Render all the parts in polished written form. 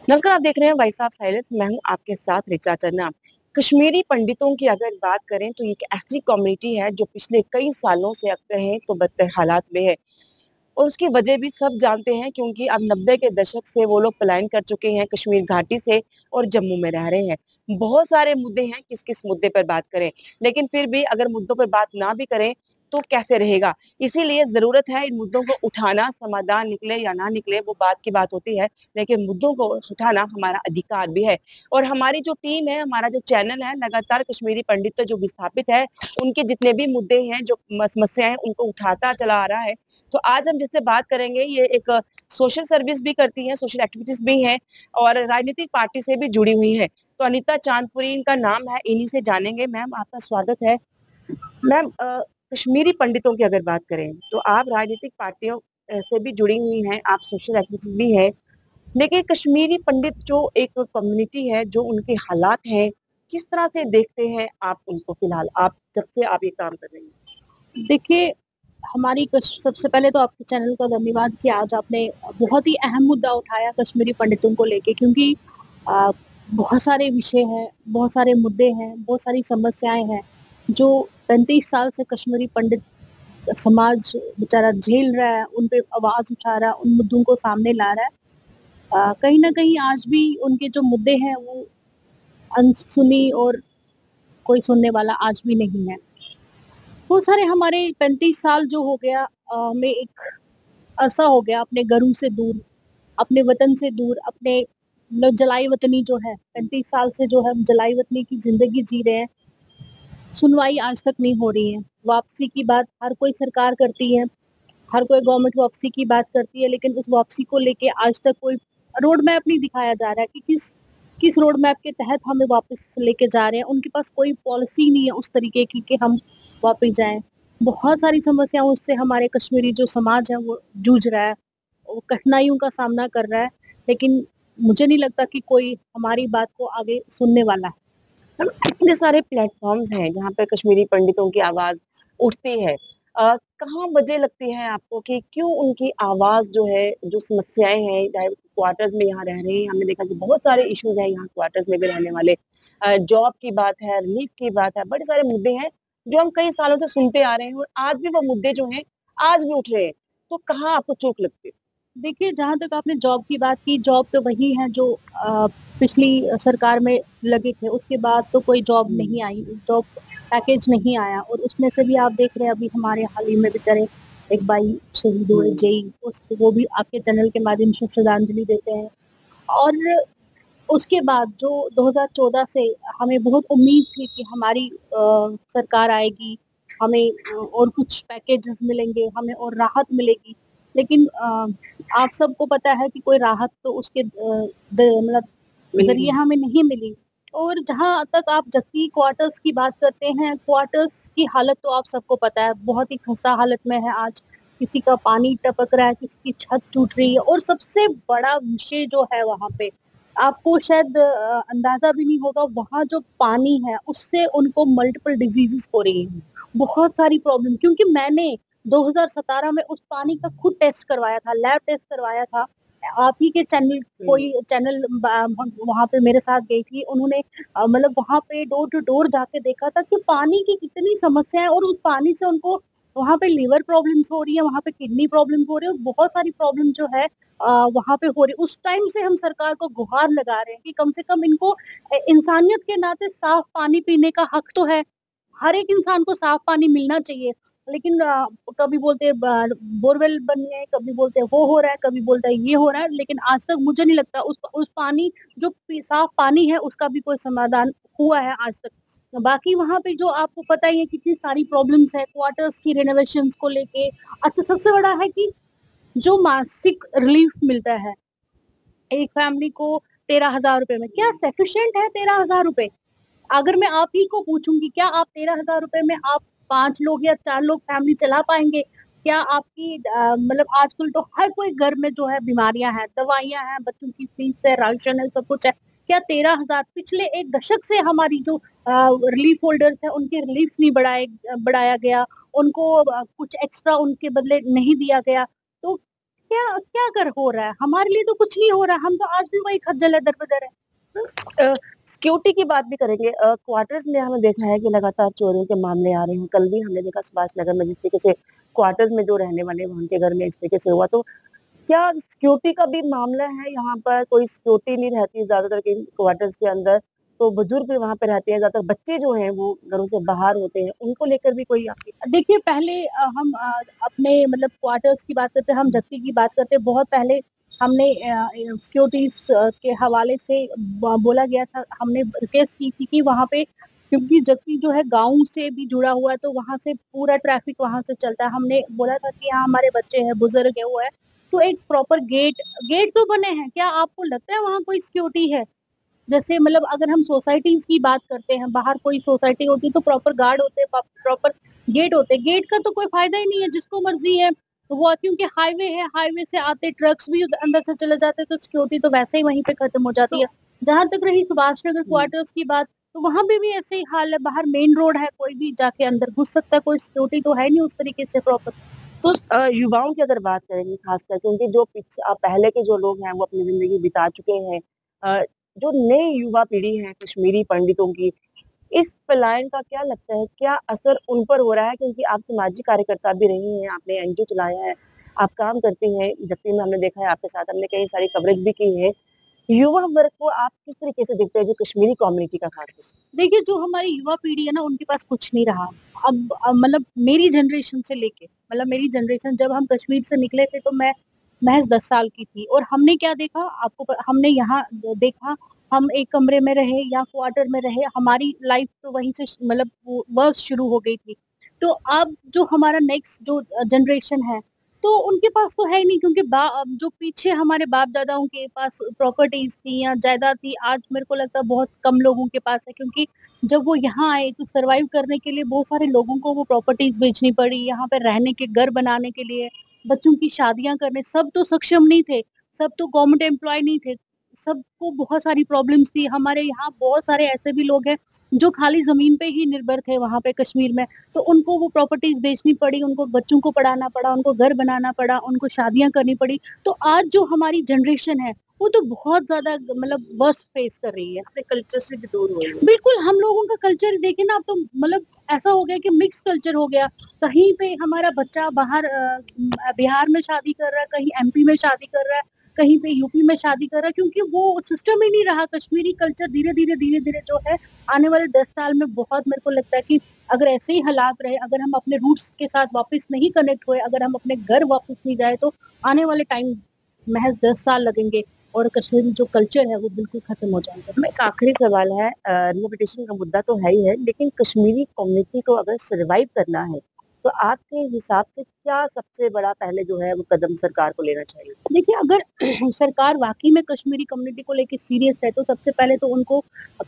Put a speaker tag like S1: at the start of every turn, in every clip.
S1: नमस्कार, आप देख रहे हैं वॉइस ऑफ साइलेंस। मैं हूं आपके साथ ऋचा चन्ना। कश्मीरी पंडितों की अगर बात करें तो ये एक ऐसी कम्युनिटी है जो पिछले कई सालों से अब कहें तो बदतर हालात में है। और उसकी वजह भी सब जानते हैं क्योंकि अब 90 के दशक से वो लोग पलायन कर चुके हैं कश्मीर घाटी से और जम्मू में रह रहे हैं। बहुत सारे मुद्दे हैं, किस किस मुद्दे पर बात करें, लेकिन फिर भी अगर मुद्दों पर बात ना भी करें तो कैसे रहेगा। इसीलिए जरूरत है इन मुद्दों को उठाना, समाधान निकले या ना निकले वो बात की बात होती है, लेकिन मुद्दों को उठाना हमारा अधिकार भी है। और हमारी जो टीम है, हमारा जो चैनल है, लगातार कश्मीरी पंडित जो विस्थापित है उनके जितने भी मुद्दे हैं, जो समस्याएं हैं, उनको उठाता चला आ रहा है। तो आज हम जिससे बात करेंगे ये एक सोशल सर्विस भी करती है, सोशल एक्टिविटीज भी हैं और राजनीतिक पार्टी से भी जुड़ी हुई है। तो अनीता चांदपुरी इनका नाम है, इन्हीं से जानेंगे। मैम, आपका स्वागत है। मैम, कश्मीरी पंडितों की अगर बात करें तो आप राजनीतिक पार्टियों से भी जुड़ी हुई हैं, आप सोशल एक्टिविस्ट भी हैं, लेकिन कश्मीरी पंडित जो एक कम्युनिटी है, जो उनके हालात हैं, किस तरह से देखते हैं आप उनको? फिलहाल आप जब से आप ये काम कर रही हैं।
S2: देखिए, सबसे पहले तो आपके चैनल का धन्यवाद कि आज आपने बहुत ही अहम मुद्दा उठाया कश्मीरी पंडितों को लेके, क्योंकि आ, बहुत सारे विषय हैं, बहुत सारे मुद्दे हैं, बहुत सारी समस्याएं हैं जो 35 साल से कश्मीरी पंडित समाज बेचारा झेल रहा है, उन पे आवाज उठा रहा है, उन मुद्दों को सामने ला रहा है। कहीं ना कहीं आज भी उनके जो मुद्दे हैं वो अनसुनी और कोई सुनने वाला आज भी नहीं है। वो सारे हमारे 35 साल जो हो गया, में एक अरसा हो गया अपने घरों से दूर, अपने वतन से दूर, अपने मतलब जलाई वतनी जो है, 35 साल से जो है हम जलाई वतनी की जिंदगी जी रहे हैं। सुनवाई आज तक नहीं हो रही है। वापसी की बात हर कोई सरकार करती है, हर कोई गवर्नमेंट वापसी की बात करती है, लेकिन उस वापसी को लेके आज तक कोई रोड मैप नहीं दिखाया जा रहा है कि किस किस रोड मैप के तहत हमें वापस लेके जा रहे हैं। उनके पास कोई पॉलिसी नहीं है उस तरीके की कि हम वापस जाएं। बहुत सारी समस्याओं से हमारे कश्मीरी जो समाज है वो जूझ रहा है, वो कठिनाइयों का सामना कर रहा है, लेकिन मुझे नहीं लगता कि कोई हमारी बात को आगे सुनने वाला है।
S1: मैम, इतने सारे प्लेटफॉर्म्स हैं जहाँ पे कश्मीरी पंडितों की आवाज उठती है। कहाँ वजह लगती है आपको कि क्यों उनकी आवाज जो है, जो समस्याएं हैं, चाहे क्वार्टर्स में यहाँ रह रहे हैं, हमने देखा कि बहुत सारे इश्यूज हैं यहाँ क्वार्टर्स में भी रहने वाले। जॉब की बात है, रिलीफ की बात है, बड़े सारे मुद्दे हैं जो हम कई सालों से सुनते आ रहे हैं और आज भी वो मुद्दे जो हैं आज भी उठ रहे हैं। तो कहाँ आपको चूक लगती है?
S2: देखिए, जहाँ तक आपने जॉब की बात की, जॉब तो वही है जो पिछली सरकार में लगे थे, उसके बाद तो कोई जॉब नहीं आई, जॉब पैकेज नहीं आया। और उसमें से भी आप देख रहे हैं, अभी हमारे हाल ही में बेचारे एक भाई शहीद हुए, जेई, उसको वो भी आपके चैनल के माध्यम से श्रद्धांजलि देते हैं। और उसके बाद जो 2014 से हमें बहुत उम्मीद थी कि हमारी सरकार आएगी, हमें और कुछ पैकेजेस मिलेंगे, हमें और राहत मिलेगी, लेकिन आप सबको पता है कि कोई राहत तो उसके मतलब जरिए हमें नहीं मिली। और जहां तक आप जबकि क्वार्टर्स की बात करते हैं, क्वार्टर्स की हालत तो आप सबको पता है, बहुत ही खस्ता हालत में है आज। किसी का पानी टपक रहा है, किसी की छत टूट रही है, और सबसे बड़ा विषय जो है वहां पे, आपको शायद अंदाजा भी नहीं होगा, वहां जो पानी है उससे उनको मल्टीपल डिजीजेस हो रही हैं, बहुत सारी प्रॉब्लम। क्योंकि मैंने 2017 में उस पानी का खुद टेस्ट करवाया था, लैब टेस्ट करवाया था। आप ही के चैनल, कोई चैनल वहां पे मेरे साथ गई थी, उन्होंने मतलब वहां पे डोर टू डोर जाके देखा था कि पानी की कितनी समस्या है, और उस पानी से उनको वहां पे लिवर प्रॉब्लम्स हो रही है, वहां पे किडनी प्रॉब्लम हो रही है, और बहुत सारी प्रॉब्लम जो है वहां पे हो रही। उस टाइम से हम सरकार को गुहार लगा रहे हैं कि कम से कम इनको इंसानियत के नाते साफ पानी पीने का हक तो है, हर एक इंसान को साफ पानी मिलना चाहिए। लेकिन कभी बोलते बोरवेल बनी है, कभी बोलते वो हो रहा है, कभी बोलता है ये हो रहा है, लेकिन आज तक मुझे नहीं लगता उस पानी जो साफ पानी है उसका भी कोई समाधान हुआ है आज तक। बाकी वहां पे जो आपको पता ही है कितनी सारी प्रॉब्लम्स है क्वार्टर्स की रेनोवेशंस को लेके। अच्छा, सबसे बड़ा है कि जो मासिक रिलीफ मिलता है एक फैमिली को 13,000 रुपए में, क्या सफिशिएंट है 13,000 रुपए? अगर मैं आप ही को पूछूंगी, क्या आप 13,000 रुपए में आप 5 लोग या 4 लोग फैमिली चला पाएंगे? क्या आपकी मतलब आजकल तो हर कोई घर में जो है बीमारियां हैं, दवाइयां हैं, बच्चों की फीस है, राशन है, सब कुछ है। क्या 13,000, पिछले एक दशक से हमारी जो रिलीफ होल्डर्स है उनके रिलीफ नहीं बढ़ाया गया, उनको कुछ एक्स्ट्रा उनके बदले नहीं दिया गया। तो क्या क्या कर हो रहा है? हमारे लिए तो कुछ नहीं हो रहा, हम तो आज भी वही खज्जल है दर बदर है।
S1: सिक्योरिटी की बात भी करेंगे। क्वार्टर्स में हमने देखा है कि लगातार चोरियों के मामले आ रहे हैं। कल भी हमने देखा सुभाष नगर में जिस तरीके से क्वार्टर्स में जो रहने वाले हैं, उनके घर में इस तरीके से हुआ। तो क्या सिक्योरिटी का भी मामला है यहाँ पर? कोई सिक्योरिटी नहीं रहती ज्यादातर के क्वार्टर्स के अंदर, तो बुजुर्ग भी वहां पे रहते हैं, ज्यादातर बच्चे जो हैं वो घरों से बाहर होते हैं, उनको लेकर भी कोई आपकी?
S2: देखिए पहले हम अपने मतलब क्वार्टर्स की बात करते हैं, हम जत्ती की बात करते हैं, बहुत पहले हमने सिक्योरिटीज के हवाले से बोला गया था, हमने रिक्वेस्ट की थी कि वहाँ पे, क्योंकि जत्ती जो है गांव से भी जुड़ा हुआ है, तो वहां से पूरा ट्रैफिक वहां से चलता है। हमने बोला था कि यहाँ हमारे बच्चे हैं, बुजुर्ग है, वो है, तो एक प्रॉपर गेट गेट तो बने हैं। क्या आपको लगता है वहाँ कोई सिक्योरिटी है? जैसे मतलब अगर हम सोसाइटीज की बात करते हैं, बाहर कोई सोसाइटी होती है तो प्रॉपर गार्ड होते हैं, प्रॉपर गेट होते हैं। गेट का तो कोई फायदा ही नहीं है, जिसको मर्जी है वो, क्योंकि हाईवे है, हाईवे से आते ट्रक्स भी अंदर से चले जाते हैं, तो सिक्योरिटी तो वैसे ही वहीं पे खत्म हो जाती
S1: तो
S2: है। जहां तक रही सुभाष नगर क्वार्टर्स की बात, तो वहां पे भी ऐसे ही हाल है, बाहर मेन रोड है, कोई भी जाके अंदर घुस सकता है, कोई सिक्योरिटी तो है नहीं उस तरीके से प्रॉपर।
S1: तो युवाओं की अगर बात करेंगे खासकर, क्योंकि जो पहले के जो लोग हैं वो अपनी जिंदगी बिता चुके हैं, जो नई युवा पीढ़ी है कश्मीरी पंडितों की, इस पलायन का क्या लगता है, क्या असर उन पर हो रहा है? क्योंकि आप सामाजिक कार्यकर्ता भी रही हैं, आपने एनजीओ चलाया है, आप काम करती हैं जबकि में, हमने देखा है आपके साथ, हमने कई सारी कवरेज भी की है। युवा वर्ग को आप किस तरीके से देखते हैं, जो कश्मीरी कम्युनिटी का खास?
S2: देखिए जो हमारी युवा पीढ़ी है ना, उनके पास कुछ नहीं रहा। अब मतलब मेरी जनरेशन से लेके, मतलब मेरी जनरेशन, जब हम कश्मीर से निकले थे तो मैं महज 10 साल की थी, और हमने क्या देखा, हमने यहाँ देखा, हम एक कमरे में रहे या क्वार्टर में रहे, हमारी लाइफ तो वहीं से मतलब वर्क शुरू हो गई थी। तो अब जो हमारा नेक्स्ट जो जनरेशन है, तो उनके पास तो है ही नहीं, क्योंकि जो पीछे हमारे बाप दादाओं के पास प्रॉपर्टीज थी या जायदाद थी, आज मेरे को लगता है बहुत कम लोगों के पास है, क्योंकि जब वो यहाँ आए तो सरवाइव करने के लिए बहुत सारे लोगों को वो प्रॉपर्टीज बेचनी पड़ी, यहाँ पे रहने के घर बनाने के लिए, बच्चों की शादियां करने, सब तो सक्षम नहीं थे, सब तो गवर्नमेंट एम्प्लॉय नहीं थे, सबको बहुत सारी प्रॉब्लम्स थी। हमारे यहाँ बहुत सारे ऐसे भी लोग हैं जो खाली जमीन पे ही निर्भर थे वहां पे कश्मीर में, तो उनको वो प्रॉपर्टीज बेचनी पड़ी, उनको बच्चों को पढ़ाना पड़ा, उनको घर बनाना पड़ा, उनको शादियां करनी पड़ी। तो आज जो हमारी जनरेशन है वो तो बहुत ज्यादा मतलब वर्स्ट फेस कर रही है,
S1: अपने कल्चर से भी दूर हो रही है।
S2: बिल्कुल। हम लोगों का कल्चर देखे ना, अब तो मतलब ऐसा हो गया कि मिक्स कल्चर हो गया। कहीं पे हमारा बच्चा बाहर बिहार में शादी कर रहा है, कहीं एमपी में शादी कर रहा है, कहीं पे यूपी में शादी कर रहा है, क्योंकि वो सिस्टम ही नहीं रहा। कश्मीरी कल्चर धीरे धीरे जो है, आने वाले 10 साल में बहुत, मेरे को लगता है कि अगर ऐसे ही हालात रहे, अगर हम अपने रूट्स के साथ वापस नहीं कनेक्ट हुए, अगर हम अपने घर वापस नहीं जाए, तो आने वाले टाइम महज 10 साल लगेंगे और कश्मीरी जो कल्चर है वो बिल्कुल खत्म हो जाएगा।
S1: मैं एक आखिरी सवाल है, रिलोकेटेशन का मुद्दा तो है ही है, लेकिन कश्मीरी कम्युनिटी को अगर सरवाइव करना है तो आपके हिसाब से क्या सबसे बड़ा पहले जो है वो कदम सरकार को लेना चाहिए?
S2: देखिए अगर सरकार वाकई में कश्मीरी कम्युनिटी को लेके सीरियस है, तो सबसे पहले तो उनको,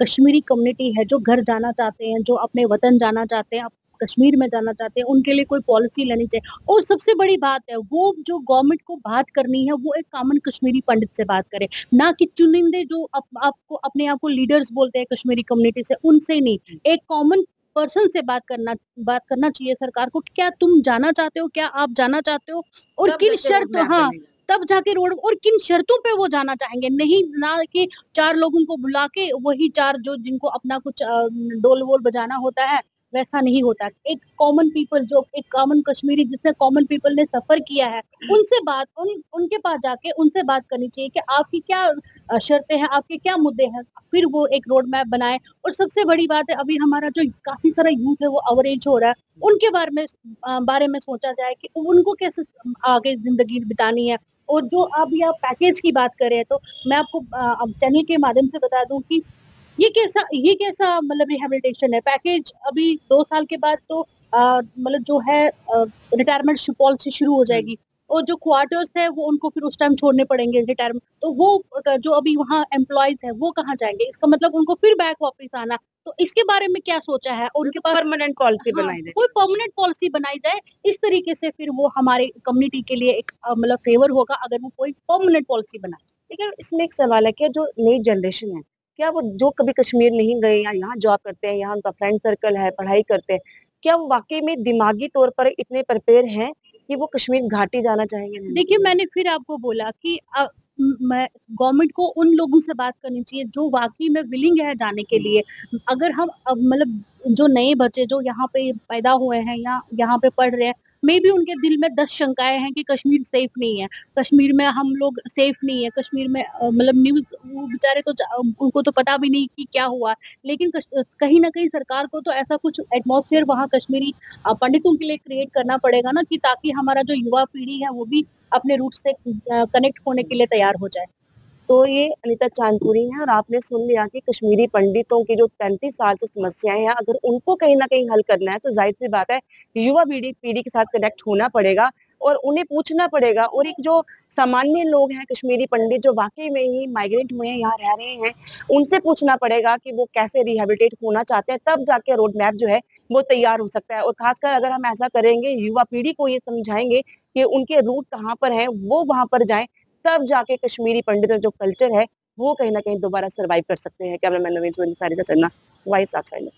S2: कश्मीरी कम्युनिटी है जो घर जाना चाहते हैं, जो अपने वतन जाना चाहते हैं, कश्मीर में जाना चाहते हैं, उनके लिए कोई पॉलिसी लेनी चाहिए। और सबसे बड़ी बात है, वो जो गवर्नमेंट को बात करनी है, वो एक कॉमन कश्मीरी पंडित से बात करे, ना कि चुनिंदे जो आपको अपने आप को लीडर्स बोलते हैं कश्मीरी कम्युनिटी से, उनसे नहीं। एक कॉमन पर्सन से बात करना चाहिए सरकार को कि क्या तुम जाना चाहते हो, क्या आप जाना चाहते हो, और किन शर्तों, हाँ, तब जाके रोड, और किन शर्तों पे वो जाना चाहेंगे, नहीं ना कि 4 लोगों को बुला के वही 4 जो जिनको अपना कुछ डोल वोल बजाना होता है, वैसा नहीं होता। एक कॉमन पीपल, जो एक कॉमन कश्मीरी, जिसने कॉमन पीपल ने सफर किया है, उनसे उनके पास जाके उनसे बात करनी चाहिए कि आपकी क्या शर्तें हैं, आपके क्या मुद्दे हैं, फिर वो एक रोड मैप बनाए। और सबसे बड़ी बात है, अभी हमारा जो काफी सारा यूथ है वो अवरेज हो रहा है, उनके बारे में सोचा जाए कि उनको कैसे आगे जिंदगी बितानी है। और जो अभी आप पैकेज की बात कर रहे हैं, तो मैं आपको अब चैनल के माध्यम से बता दूं कि ये कैसा मतलब रिहेबिलिटेशन है पैकेज। अभी 2 साल के बाद तो मतलब जो है रिटायरमेंट पॉलिसी शुरू हो जाएगी, और जो क्वार्टर्स है वो उनको फिर उस टाइम छोड़ने पड़ेंगे रिटायरमेंट, तो वो जो अभी वहाँ एम्प्लॉयज है वो कहाँ जाएंगे, इसका मतलब उनको फिर बैक वापस आना। तो इसके बारे में क्या सोचा है, और उनके पास
S1: परमानेंट पॉलिसी
S2: हाँ,
S1: बनाई जाए।
S2: कोई परमानेंट पॉलिसी बनाई जाए, इस तरीके से फिर वो हमारे कम्युनिटी के लिए एक मतलब फेवर होगा, अगर वो कोई परमानेंट पॉलिसी बनाए।
S1: लेकिन इसमें एक सवाल है कि जो नई जनरेशन है, क्या वो जो कभी कश्मीर नहीं गए या यहाँ जॉब करते हैं, यहाँ उनका फ्रेंड सर्कल है, पढ़ाई करते हैं, क्या वो वाकई में दिमागी तौर पर इतने प्रिपेयर हैं कि वो कश्मीर घाटी जाना चाहेंगे?
S2: देखिए, मैंने फिर आपको बोला कि मैं गवर्नमेंट को उन लोगों से बात करनी चाहिए जो वाक़ई में विलिंग है जाने के लिए। अगर हम मतलब जो नए बच्चे जो यहाँ पे पैदा हुए हैं या यहाँ पे पढ़ रहे हैं, मेबी उनके दिल में 10 शंकाएँ हैं कि कश्मीर सेफ नहीं है, कश्मीर में हम लोग सेफ नहीं है, कश्मीर में मतलब न्यूज़ वो बेचारे तो उनको तो पता भी नहीं कि क्या हुआ। लेकिन कहीं न कहीं सरकार को तो ऐसा कुछ एटमॉस्फेयर वहाँ कश्मीरी पंडितों के लिए क्रिएट करना पड़ेगा ना, कि ताकि हमारा जो युवा पीढ़ी है वो भी अपने रूट से कनेक्ट होने के लिए तैयार हो जाए।
S1: तो ये अनीता चांदपुरी हैं और आपने सुन लिया कि कश्मीरी पंडितों की जो 35 साल से समस्याएं हैं, अगर उनको कहीं ना कहीं हल करना है तो जाहिर सी बात है युवा पीढ़ी पीढ़ी के साथ कनेक्ट होना पड़ेगा और उन्हें पूछना पड़ेगा। और एक जो सामान्य लोग हैं कश्मीरी पंडित जो वाकई में ही माइग्रेट हुए हैं, यहाँ रह रहे हैं, उनसे पूछना पड़ेगा कि वो कैसे रिहेबिलिटेट होना चाहते हैं, तब जाके रोड मैप जो है वो तैयार हो सकता है। और खासकर अगर हम ऐसा करेंगे, युवा पीढ़ी को ये समझाएंगे कि उनके रूट कहाँ पर है, वो वहां पर जाएं, तब जाके कश्मीरी पंडित जो कल्चर है वो कहीं ना कहीं दोबारा सर्वाइव कर सकते हैं। कैमरामैन नवीन सुनील, सारिका चन्ना, वॉइस ऑफ साइलेंस।